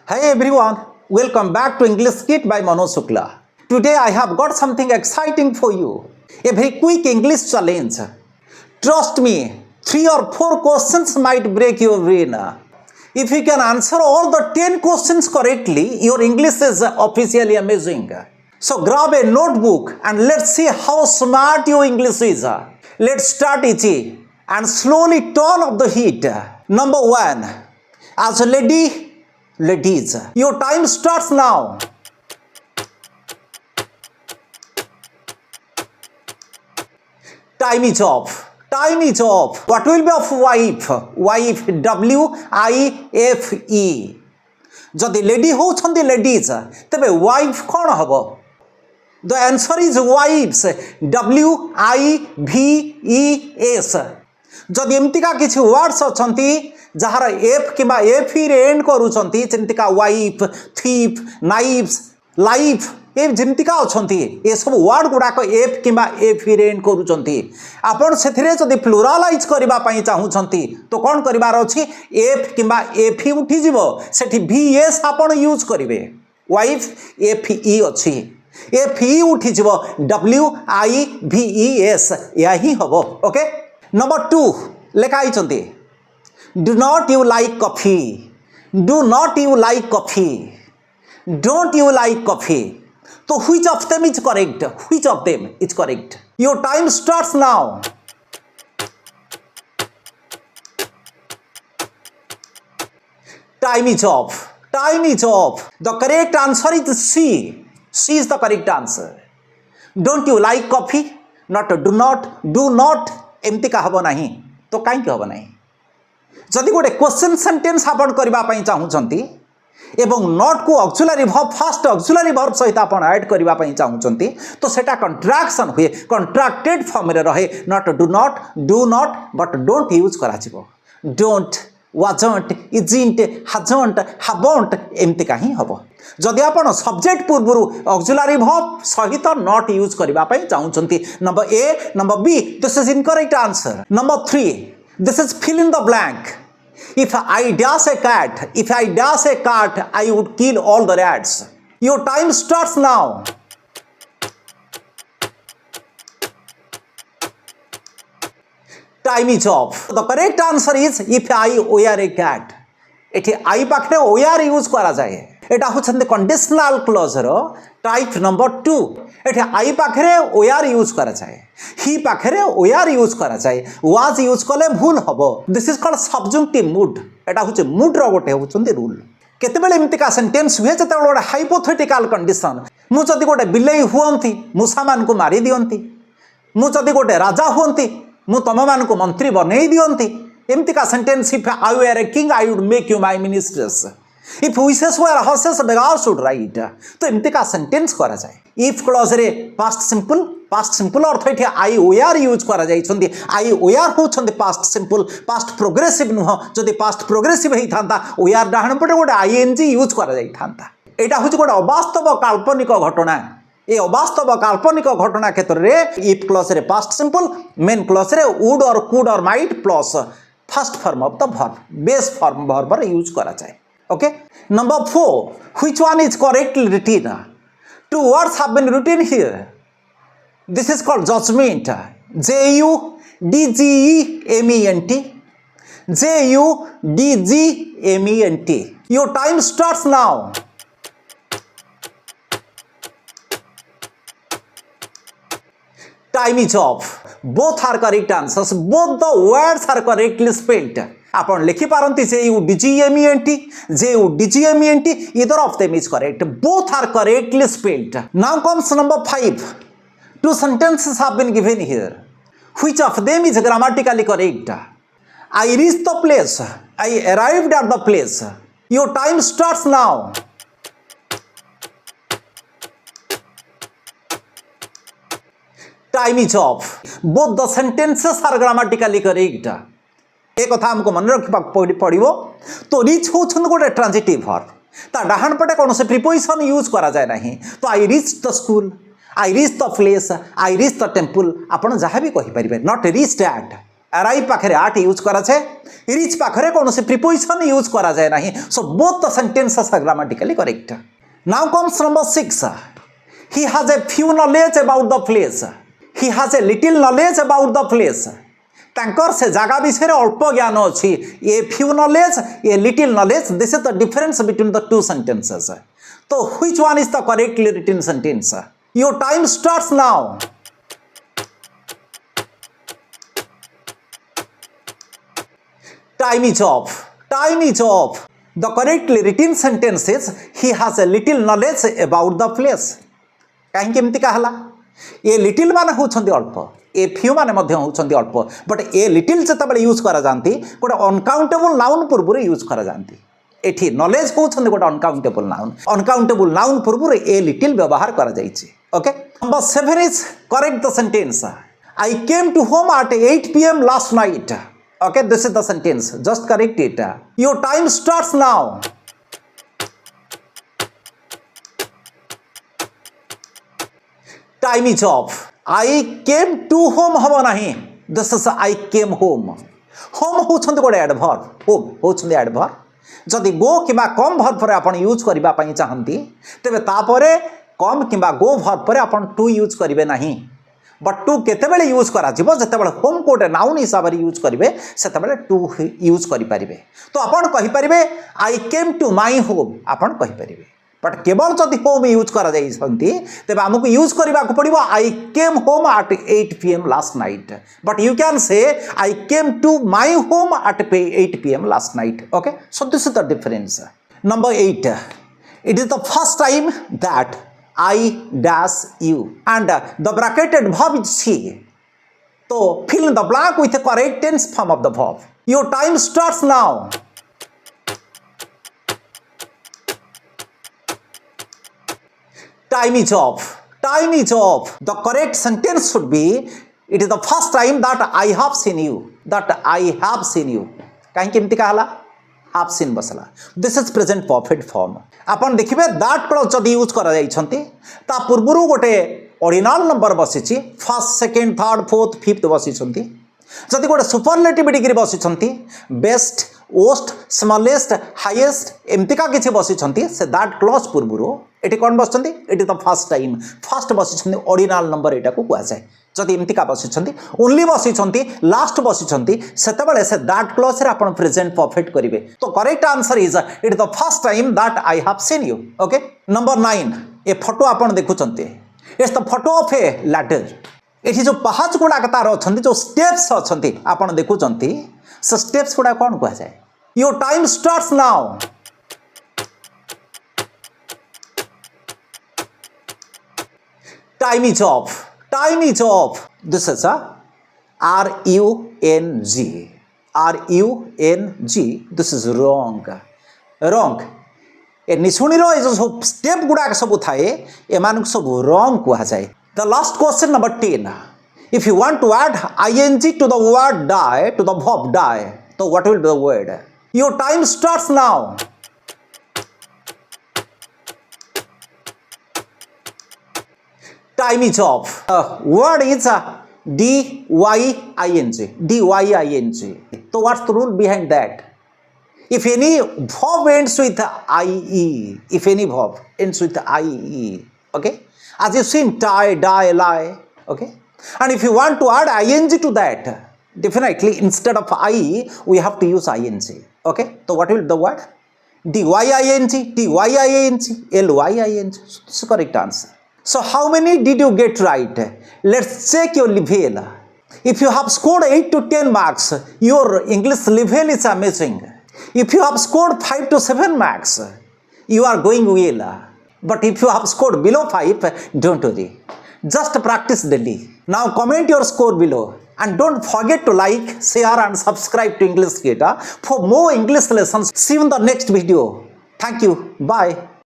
Hi everyone, welcome back to English Kit by Manoj Shukla. Today I have got something exciting for you. A very quick English challenge. Trust me, 3 or 4 questions might break your brain. If you can answer all the 10 questions correctly, your English is officially amazing. So grab a notebook and let's see how smart your English is. Let's start easy and slowly turn up the heat. Number 1. As a ladies, your time starts now. Time is off. Time is off. What will be of wife? Wife, W-I-F-E. जदि lady होछंती ladies तबे wife कौन हबो? The answer is wives, W-I-V-E-S. जदि एमतिका किछि words अछंती जहार F किबा F ही रे end करूछंती जेमतिका वाइफ, थीफ, नाइफ्स, लाइफ ए जेमतिका अछंती ए सब वर्ड गुडा को एफ किबा एफ ही रे एंड करूछंती आपण सेथिरे जदि प्लुरालाइज करबा पई चाहुछंती तो कोन करिवार अछि एफ किबा एफ ही उठी जिवो सेठी VS आपण यूज करिवे वाइफ एफ ई अछि एफ ई उठी जिवो WIVES या ही हबो ओके नंबर 2 लेखा आइचंती Do not you like coffee? Do not you like coffee? Don't you like coffee? So which of them is correct? Which of them is correct? Your time starts now. Time is off. Time is off. The correct answer is C. C is the correct answer. Don't you like coffee? Not do not एमती का हबो नहीं तो काई के हबो नहीं जदि गोटे क्वेश्चन सेंटेंस आपण करबा पई चाहुचंती एवं नॉट को auxiliary verb first auxiliary verb सहित आपण ऐड करबा पई चाहुचंती तो सेटा कंट्रैक्शन हुए कंट्रैक्टेड फॉर्म रे रहे not do not but don't use करा जिवो don't wasn't isn't hasn't haven't एमती का ही हबो जदि आपण सब्जेक्ट पूर्वरु ऑक्सिलरी वर्ब सहित नॉट यूज करबा पई चाहुचंती number A number B this is incorrect answer number 3 this is fill in the blank if I dash a cat I would kill all the rats your time starts now time is off the correct answer is if I wear a cat एठी आई पाखरे wear use करा जाय एटा होछन conditional clause रो type number 2 एठी आई पाखरे wear use करा जाय ही पाखरे wear use करा जाय was यूज कले भूल हबो this is called सब्जुंक्टिव mood Etah होछ mood रो गोटे होछन रूल केते बेले एमती का सेंटेंस हुए जते गोटे हाइपोथेटिकल कंडीशन मु जदी गोटे बिलेई हुअंती मूसा मान को मारी दियंती मु जदी गोटे राजा हुअंती मु तम मान को मंत्री बनै दियंती एमती का sentence if I were a king I would make you my ministers if wishes were horses beggar should ride तो एमती का सेंटेंस करा जाय इफ क्लॉज रे पास्ट सिंपल अर्थ एठी आई वेयर यूज करा जाय छंदी आई वेयर हो छंदी पास्ट सिंपल पास्ट प्रोग्रेसिव नुह जदी पास्ट प्रोग्रेसिव हेई थांता वेयर डाहण पटे गोटे आईएनजी यूज करा जाय थांता एटा होछ गोटे अवास्तव काल्पनिक घटना ए अवास्तव काल्पनिक घटना क्षेत्र रे इफ क्लॉज रे पास्ट सिंपल मेन क्लॉज रे वुड और कुड और might plus first form of the verb base form verb रे यूज करा जाय okay number 4 which one is correctly written two words have been written here this is called judgement JUDGMENT your time starts now time is off both are correct answers both the words are correctly spelled आपण लिखि पारंती JUDGMENT either of them is correct both are correctly spelled now comes number 5 two sentences have been given here which of them is grammatically correct I reached the place I arrived at the place your time starts now time is off both the sentences are grammatically correct एक कथा हमको मन रखा पड़ो तो rich होछन गोटे transitive verb ता डाहन पटे कौन से प्रीपोजिशन यूज करा जाए नहीं तो I reach the school I reach the place I reach the temple आपन जहाँ भी कहि परिबे नॉट रीच दैट arrive पाखरे at यूज करा जाए, reach पाखरे कौन से preposition यूज करा जाए नहीं. So both the sentences are grammatically correct. Now comes number 6. He has a few knowledge about the place. He has a little knowledge about the place. तांकर से जगह विषय अल्प ज्ञान अच्छी. A few knowledge, a little knowledge. This is the difference between the two sentences. So which one is the correctly written sentence? Your time starts now. Time is off. Time is off. The correctly written sentence is he has a little knowledge about the place. कहीं केमती कहला? A little माने होछंदी अल्प, a few माने मध्य होछंदी अल्प, but a little जतबेले use करा जानती गोटे अनकाउंटेबल नाउन पूर्व यूज करा जानती. एठी नॉलेज होछंदी गोटे अनकाउंटेबल नाउन पूर्व ए लिटिल व्यवहार करा जाईची. Okay, number 7 is correct the sentence. I came to home at 8 p.m. last night. Okay, this is the sentence. Just correct it. Your time starts now. Time is off. I came to home haba nahi. This is I came home. Home होछंदी गोटे adverb. Home होछंदी adverb. जदि go किबा come verb पर आपण use करबा पई चाहंती तबे तापरे कम किबा go verb पर आपण to यूज करिवे नाही. बट टू केतेबेले यूज करा जिवो जतेबेले होम कोटे नाउन हिसाब रे यूज करिवे सेतेबेले टू यूज करि परिबे. तो आपण कहि परिबे आई केम टू माय होम आपण कहि परिबे. बट केवल जदि होम यूज करा जाई संती तबे हमकु यूज करिबा को पड़िबो I came home at 8 p.m. Last night. But you can say I came to my home at 8 p.m. Last night. Okay, so this is the difference. Number 8. It is the first time that I dash you and the bracketed verb is she. So fill in the blank with the correct tense form of the verb. Your time starts now. Time is off. Time is off. The correct sentence should be it is the first time that I have seen you. That I have seen you. कहीं केमती कहला? have seen बसला. This is present perfect form. आपण देखिबे that clause जदि use करा जाई छंती ता पूर्वरु गोटे ऑर्डिनल नंबर बसिछि, first second third fourth fifth बसि छंती. जदि गोटे सुपरलेटिव डिग्री बसि छंती, बेस्ट ओस्ट स्मॉलेस्ट हाईएस्ट एमतिका किछि बसि छंती से दैट क्लॉज पूर्वरु एटी कोन बसछंती एटी द फर्स्ट टाइम फर्स्ट बसि छंती ऑर्डिनल नंबर एटा को कुआ जाय. जदि एमतिका बसि छंती ओनली बसि छंती लास्ट बसि छंती सेतेबेले से दैट क्लॉज रे आपण प्रेजेंट परफेक्ट करिवे. तो correct answer is it the first time that I have seen you. Okay, number 9. A photo आपण देखु छंती. It's the photo of a ladder. एठी जो पहाच गुडा तार अछंती जो स्टेप्स अछंती आपण देखु छंती से स्टेप्स गुडा कोन कुआ जाय. Your time starts now. Time is off. Time is off. This is a R-U-N-G. R-U-N-G. This is wrong. Wrong. ए निशुणी रो जो सब स्टेप गुडा सब थाए ए मानक सब wrong कुआ जाए. The last question number 10. If you want to add ing to the word die, to the verb die, so what will be the word? Your time starts now. Time is off. Word is D-Y-I-N-G. D-Y-I-N-G. So what's the rule behind that? If any verb ends with I-E, if any verb ends with I-E, okay? As you seen, tie, die, lie, okay? And if you want to add ing to that, definitely instead of I, we have to use ing, okay? So what will be the word? D-Y-I-N-G, D-Y-I-N-G, L-Y-I-N-G. This is the correct answer. So how many did you get right? Let's check your level. If you have scored 8 to 10 marks, your English level is amazing. If you have scored 5 to 7 marks, you are going well. But if you have scored below 5, don't worry. Just practice daily. Now comment your score below. And don't forget to like, share and subscribe to English Creator for more English lessons. See you in the next video. Thank you. Bye.